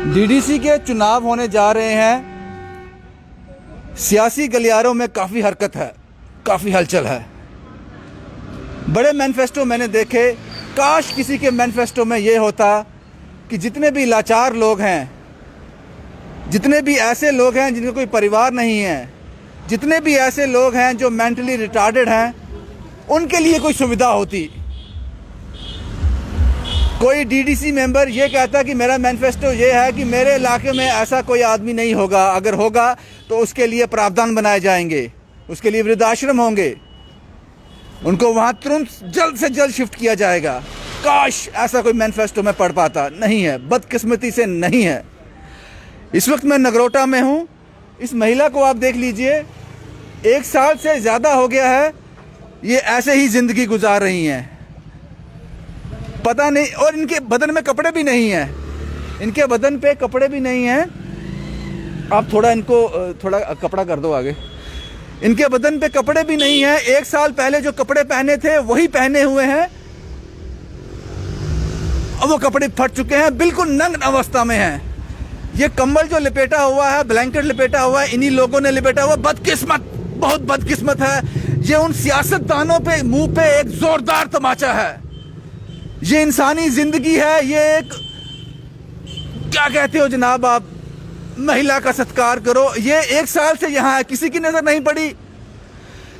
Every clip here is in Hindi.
डीडीसी के चुनाव होने जा रहे हैं। सियासी गलियारों में काफ़ी हरकत है, काफ़ी हलचल है। बड़े मैनिफेस्टो मैंने देखे, काश किसी के मैनिफेस्टो में ये होता कि जितने भी लाचार लोग हैं, जितने भी ऐसे लोग हैं जिनका कोई परिवार नहीं है, जितने भी ऐसे लोग हैं जो मेंटली रिटार्डेड हैं, उनके लिए कोई सुविधा होती। कोई डीडीसी मेंबर ये कहता कि मेरा मैनिफेस्टो ये है कि मेरे इलाके में ऐसा कोई आदमी नहीं होगा, अगर होगा तो उसके लिए प्रावधान बनाए जाएंगे, उसके लिए वृद्धाश्रम होंगे, उनको वहाँ तुरंत जल्द से जल्द शिफ्ट किया जाएगा। काश ऐसा कोई मैनिफेस्टो में पढ़ पाता। नहीं है, बदकिस्मती से नहीं है। इस वक्त मैं नगरोटा में हूँ। इस महिला को आप देख लीजिए, 1 साल से ज़्यादा हो गया है ये ऐसे ही ज़िंदगी गुजार रही हैं, पता नहीं। और इनके बदन में कपड़े भी नहीं हैं, इनके बदन पे कपड़े भी नहीं हैं। आप थोड़ा इनको थोड़ा कपड़ा कर दो आगे। इनके बदन पे कपड़े भी नहीं हैं। 1 साल पहले जो कपड़े पहने थे वही पहने हुए हैं। अब वो कपड़े फट चुके हैं, बिल्कुल नग्न अवस्था में हैं। ये कंबल जो लिपेटा हुआ है, ब्लैंकेट लिपेटा हुआ है, इन्हीं लोगों ने लिपेटा हुआ। बदकिस्मत, बहुत बदकिस्मत है। ये उन सियासतदानों पे मुंह पे एक जोरदार तमाचा है। ये इंसानी जिंदगी है। ये एक, क्या कहते हो जनाब आप, महिला का सत्कार करो। ये 1 साल से यहाँ है, किसी की नजर नहीं पड़ी।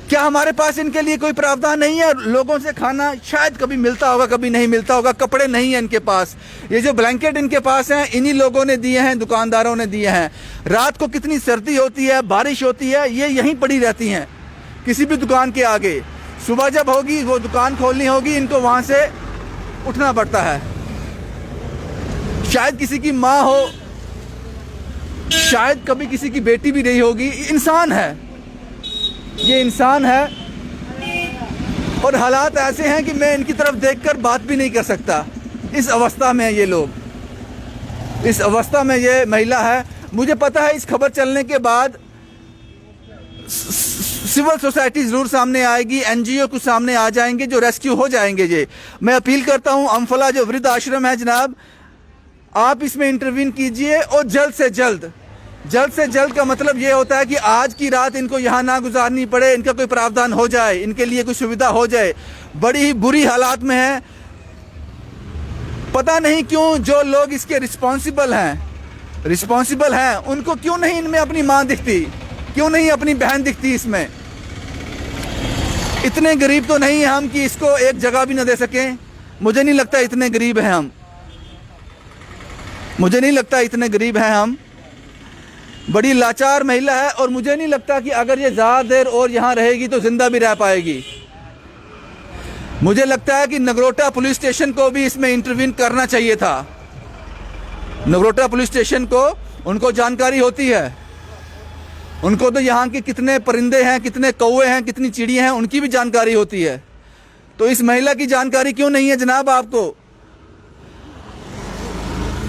क्या हमारे पास इनके लिए कोई प्रावधान नहीं है? लोगों से खाना शायद कभी मिलता होगा, कभी नहीं मिलता होगा। कपड़े नहीं है इनके पास। ये जो ब्लैंकेट इनके पास हैं, इन्हीं लोगों ने दिए हैं, दुकानदारों ने दिए हैं। रात को कितनी सर्दी होती है, बारिश होती है, ये यहीं पड़ी रहती हैं किसी भी दुकान के आगे। सुबह जब होगी, वो दुकान खोलनी होगी, इनको वहाँ से उठना पड़ता है। शायद किसी की माँ हो, शायद कभी किसी की बेटी भी रही होगी। इंसान है, ये इंसान है। और हालात ऐसे हैं कि मैं इनकी तरफ देखकर बात भी नहीं कर सकता। इस अवस्था में ये लोग, इस अवस्था में ये महिला है। मुझे पता है इस खबर चलने के बाद सिविल सोसाइटी ज़रूर सामने आएगी, एनजीओ कुछ सामने आ जाएंगे जो रेस्क्यू हो जाएंगे। ये मैं अपील करता हूं, अम्फला जो वृद्ध आश्रम है जनाब, आप इसमें इंटरवीन कीजिए और जल्द से जल्द। जल्द से जल्द का मतलब ये होता है कि आज की रात इनको यहाँ ना गुजारनी पड़े, इनका कोई प्रावधान हो जाए, इनके लिए कोई सुविधा हो जाए। बड़ी ही बुरी हालात में है। पता नहीं क्यों जो लोग इसके रिस्पॉन्सिबल हैं, उनको क्यों नहीं इनमें अपनी माँ दिखती, क्यों नहीं अपनी बहन दिखती इसमें। इतने गरीब तो नहीं हम कि इसको एक जगह भी न दे सकें। मुझे नहीं लगता इतने गरीब हैं हम, मुझे नहीं लगता इतने गरीब हैं हम। बड़ी लाचार महिला है और मुझे नहीं लगता कि अगर ये ज़्यादा देर और यहाँ रहेगी तो जिंदा भी रह पाएगी। मुझे लगता है कि नगरोटा पुलिस स्टेशन को भी इसमें इंटरवीन करना चाहिए था। नगरोटा पुलिस स्टेशन को, उनको जानकारी होती है, उनको तो यहाँ के कितने परिंदे हैं, कितने कौवे हैं, कितनी चिड़ियाँ हैं, उनकी भी जानकारी होती है। तो इस महिला की जानकारी क्यों नहीं है जनाब?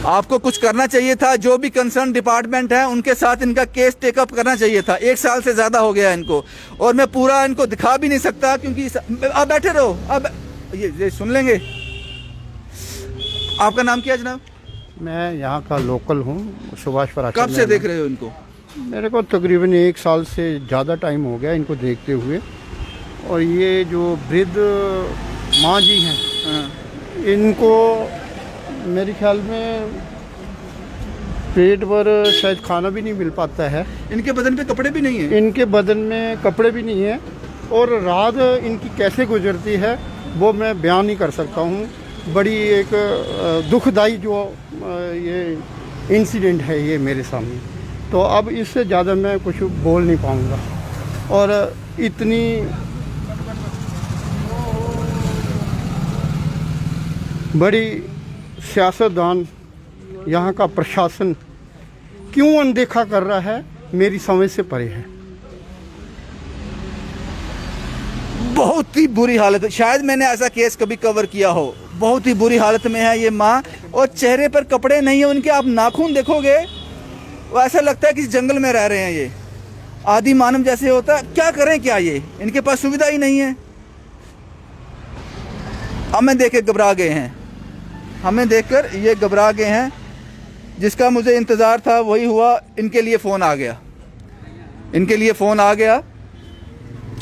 आपको कुछ करना चाहिए था। जो भी कंसर्न डिपार्टमेंट है उनके साथ इनका केस टेकअप करना चाहिए था। 1 साल से ज़्यादा हो गया इनको, और मैं पूरा इनको दिखा भी नहीं सकता क्योंकि आप बैठे रहो, अब ये सुन लेंगे। आपका नाम क्या है जनाब? मैं यहाँ का लोकल हूँ, सुभाष पराशर। कब से देख रहे हो इनको? मेरे को तकरीबन 1 साल से ज़्यादा टाइम हो गया इनको देखते हुए। और ये जो वृद्ध माँ जी हैं, इनको मेरे ख्याल में पेट भर शायद खाना भी नहीं मिल पाता है। इनके बदन पे कपड़े भी नहीं है, इनके बदन में कपड़े भी नहीं है। और रात इनकी कैसे गुजरती है वो मैं बयान नहीं कर सकता हूँ। बड़ी एक दुखदाई जो ये इंसिडेंट है ये मेरे सामने। तो अब इससे ज़्यादा मैं कुछ बोल नहीं पाऊँगा। और इतनी बड़ी सियासतदान, यहाँ का प्रशासन क्यों अनदेखा कर रहा है, मेरी समझ से परे है। बहुत ही बुरी हालत है। शायद मैंने ऐसा केस कभी कवर किया हो। बहुत ही बुरी हालत में है ये माँ, और चेहरे पर कपड़े नहीं है उनके। आप नाखून देखोगे वो ऐसा लगता है किसी जंगल में रह रहे हैं। ये आदि मानव जैसे होता है। क्या करें, क्या ये, इनके पास सुविधा ही नहीं है। हमें देख के घबरा गए हैं, हमें देखकर ये घबरा गए हैं। जिसका मुझे इंतज़ार था वही हुआ। इनके लिए फ़ोन आ गया, इनके लिए फ़ोन आ गया।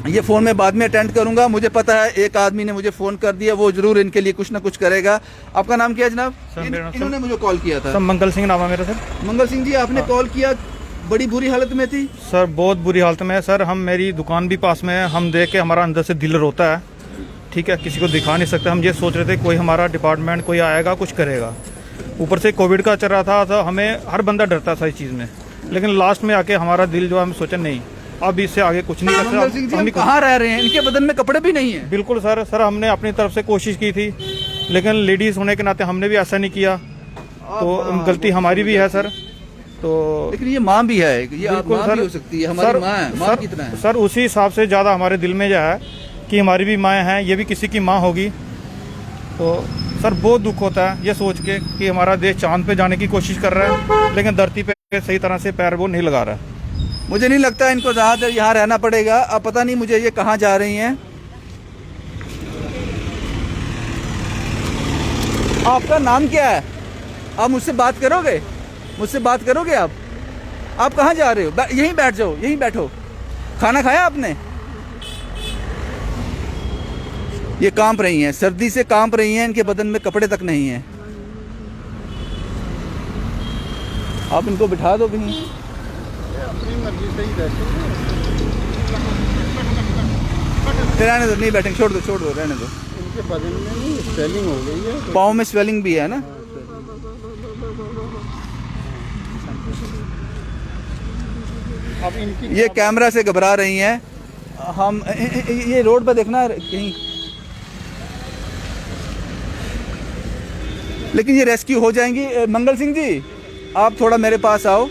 ये फ़ोन मैं बाद में अटेंड करूंगा। मुझे पता है एक आदमी ने मुझे फ़ोन कर दिया, वो ज़रूर इनके लिए कुछ ना कुछ करेगा। आपका नाम क्या है जनाब? इन्होंने मुझे कॉल किया था। सर मंगल सिंह नाम है मेरा सर। मंगल सिंह जी, आपने कॉल किया, बड़ी बुरी हालत में थी? सर बहुत बुरी हालत में है सर। हम मेरी दुकान भी पास में है, हम देख के हमारा अंदर से दिल रोता है। ठीक है, किसी को दिखा नहीं सकते। हम ये सोच रहे थे कोई हमारा डिपार्टमेंट कोई आएगा कुछ करेगा। ऊपर से कोविड का चल रहा था तो हमें हर बंदा डरता था इस चीज़ में, लेकिन लास्ट में आके हमारा दिल जो है हम सोचा नहीं अब इससे आगे कुछ नहीं कर मंगल सिंह जी, हम सकते। कहाँ रह रहे हैं? इनके बदन में कपड़े भी नहीं है। बिल्कुल सर। सर हमने अपनी तरफ से कोशिश की थी, लेकिन लेडीज़ होने के नाते हमने भी ऐसा नहीं किया, तो गलती हमारी भी है सर। तो लेकिन ये माँ भी है, ये बिल्कुल माँ सर भी हो सकती है, हमारी माँ है। माँ सर, कितना है? सर उसी हिसाब से ज़्यादा हमारे दिल में जो है कि हमारी भी माँ हैं, ये भी किसी की माँ होगी। तो सर बहुत दुख होता है ये सोच के कि हमारा देश चांद पे जाने की कोशिश कर रहा है, लेकिन धरती पे सही तरह से पैर वो नहीं लगा रहा है। मुझे नहीं लगता इनको ज़्यादा देर यहाँ रहना पड़ेगा। अब पता नहीं मुझे ये कहाँ जा रही हैं। आपका नाम क्या है? आप मुझसे बात करोगे? मुझसे बात करोगे आप? आप कहाँ जा रहे हो? यहीं बैठ जाओ, यहीं बैठो। खाना खाया आपने? ये कांप रही हैं, सर्दी से कांप रही हैं, इनके बदन में कपड़े तक नहीं हैं। आप इनको बिठा दो कहीं। अपनी मर्जी से ही रहते हैं। रहने दो, नहीं बैठेंगे, छोड़ दो, रहने दो। इनके बदन में नहीं स्वेलिंग हो गई है, पाँव में स्वेलिंग भी है ना। अब इनकी ये कैमरा से घबरा रही हैं। हम ये रोड पर देखना कहीं, लेकिन ये रेस्क्यू हो जाएंगी। मंगल सिंह जी, आप थोड़ा मेरे पास आओ।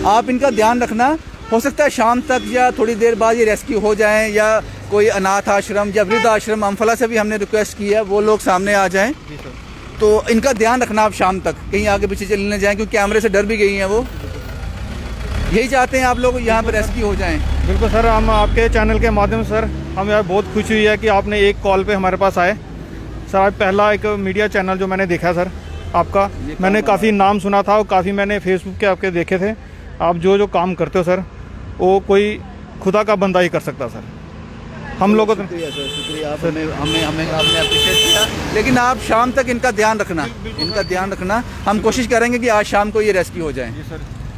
आप इनका ध्यान रखना। हो सकता है शाम तक या थोड़ी देर बाद ये रेस्क्यू हो जाएं, या कोई अनाथ आश्रम या वृद्ध आश्रम अम्फला से भी हमने रिक्वेस्ट की है, वो लोग सामने आ जाएं। तो इनका ध्यान रखना आप शाम तक, कहीं आगे पीछे चलने जाएं, क्योंकि कैमरे से डर भी गई हैं वो। यही चाहते हैं आप लोग यहाँ पर रेस्क्यू हो जाएं। बिल्कुल सर, हम आपके चैनल के माध्यम से सर हमें यार बहुत खुशी हुई है कि आपने एक कॉल पे हमारे पास आए। सर आज पहला एक मीडिया चैनल जो मैंने देखा सर आपका, मैंने काफ़ी नाम सुना था और काफ़ी मैंने फेसबुक के आपके देखे थे। आप जो काम करते हो सर वो कोई खुदा का बंदा ही कर सकता सर। हम लोगों को शुक्रिया, आप हमें आपने अप्रिशिएट किया। लेकिन आप शाम तक इनका ध्यान रखना, इनका ध्यान रखना। हम कोशिश करेंगे कि आज शाम को ये रेस्क्यू हो जाए,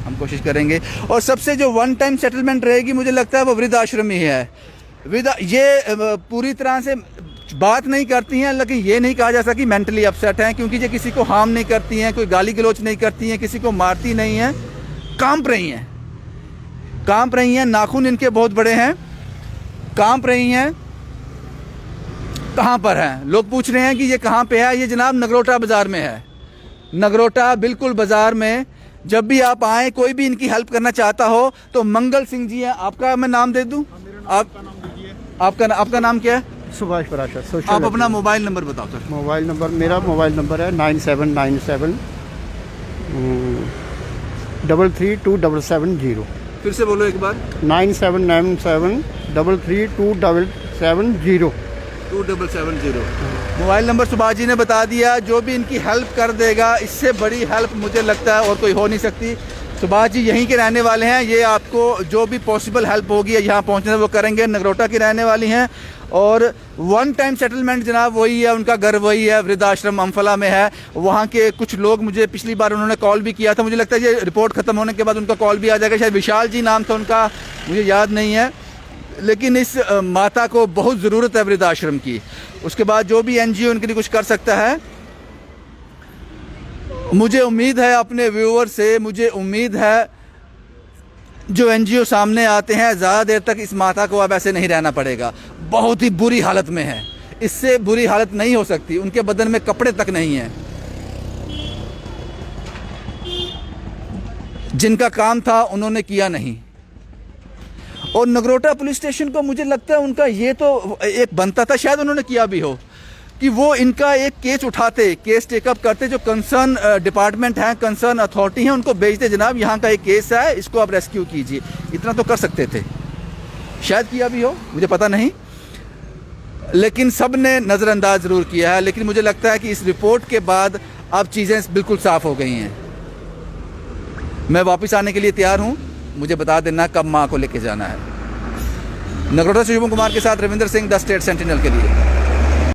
हम कोशिश करेंगे। और सबसे जो वन टाइम सेटलमेंट रहेगी, मुझे लगता है वो वृद्ध आश्रम ही है। ये पूरी तरह से बात नहीं करती हैं, लेकिन ये नहीं कहा जा सकता कि मेंटली अपसेट हैं, क्योंकि ये किसी को हार्म नहीं करती हैं, कोई गाली गलौच नहीं करती हैं, किसी को मारती नहीं हैं। कांप रही हैं, कांप रही हैं। नाखून इनके बहुत बड़े हैं, कांप रही हैं। कहाँ पर हैं? लोग पूछ रहे हैं कि ये कहाँ पे है। ये जनाब नगरोटा बाज़ार में है, नगरोटा बिल्कुल बाज़ार में। जब भी आप आएँ, कोई भी इनकी हेल्प करना चाहता हो तो मंगल सिंह जी हैं। आपका मैं नाम दे दूँ? आपका नाम क्या है? सुभाष पराशर। आप अपना मोबाइल नंबर बताओ सर। मोबाइल नंबर, मेरा मोबाइल नंबर है 9797 3327770। फिर से बोलो एक बार। 9797 3327770। 2770 मोबाइल नंबर सुभाष जी ने बता दिया। जो भी इनकी हेल्प कर देगा, इससे बड़ी हेल्प मुझे लगता है और कोई हो नहीं सकती। सुभाष जी यहीं के रहने वाले हैं। ये आपको जो भी पॉसिबल हेल्प होगी यहाँ पहुँचने वो करेंगे। नगरोटा की रहने वाली हैं और वन टाइम सेटलमेंट जनाब वही है, उनका घर वही है, वृद्धाश्रम अम्फला में है। वहाँ के कुछ लोग, मुझे पिछली बार उन्होंने कॉल भी किया था, मुझे लगता है ये रिपोर्ट ख़त्म होने के बाद उनका कॉल भी आ जाएगा। शायद विशाल जी नाम था उनका, मुझे याद नहीं है। लेकिन इस माता को बहुत ज़रूरत है वृद्धाश्रम की। उसके बाद जो भी NGO उनके लिए कुछ कर सकता है, मुझे उम्मीद है अपने व्यूअर से, मुझे उम्मीद है जो NGO सामने आते हैं, ज़्यादा देर तक इस माता को अब ऐसे नहीं रहना पड़ेगा। बहुत ही बुरी हालत में है, इससे बुरी हालत नहीं हो सकती। उनके बदन में कपड़े तक नहीं हैं। जिनका काम था उन्होंने किया नहीं। और नगरोटा पुलिस स्टेशन को मुझे लगता है उनका ये तो एक बनता था, शायद उन्होंने किया भी हो, कि वो इनका एक केस उठाते, केस टेकअप करते। जो कंसर्न डिपार्टमेंट हैं, कंसर्न अथॉरिटी हैं, उनको भेजते, जनाब यहाँ का एक केस है, इसको आप रेस्क्यू कीजिए। इतना तो कर सकते थे, शायद किया भी हो, मुझे पता नहीं। लेकिन सब ने नज़रअंदाज ज़रूर किया है। लेकिन मुझे लगता है कि इस रिपोर्ट के बाद अब चीज़ें बिल्कुल साफ़ हो गई हैं। मैं वापस आने के लिए तैयार हूँ, मुझे बता देना कब माँ को लेके जाना है। नगरोटा से शुभम कुमार के साथ Ravindra Singh, the state sentinel के लिए।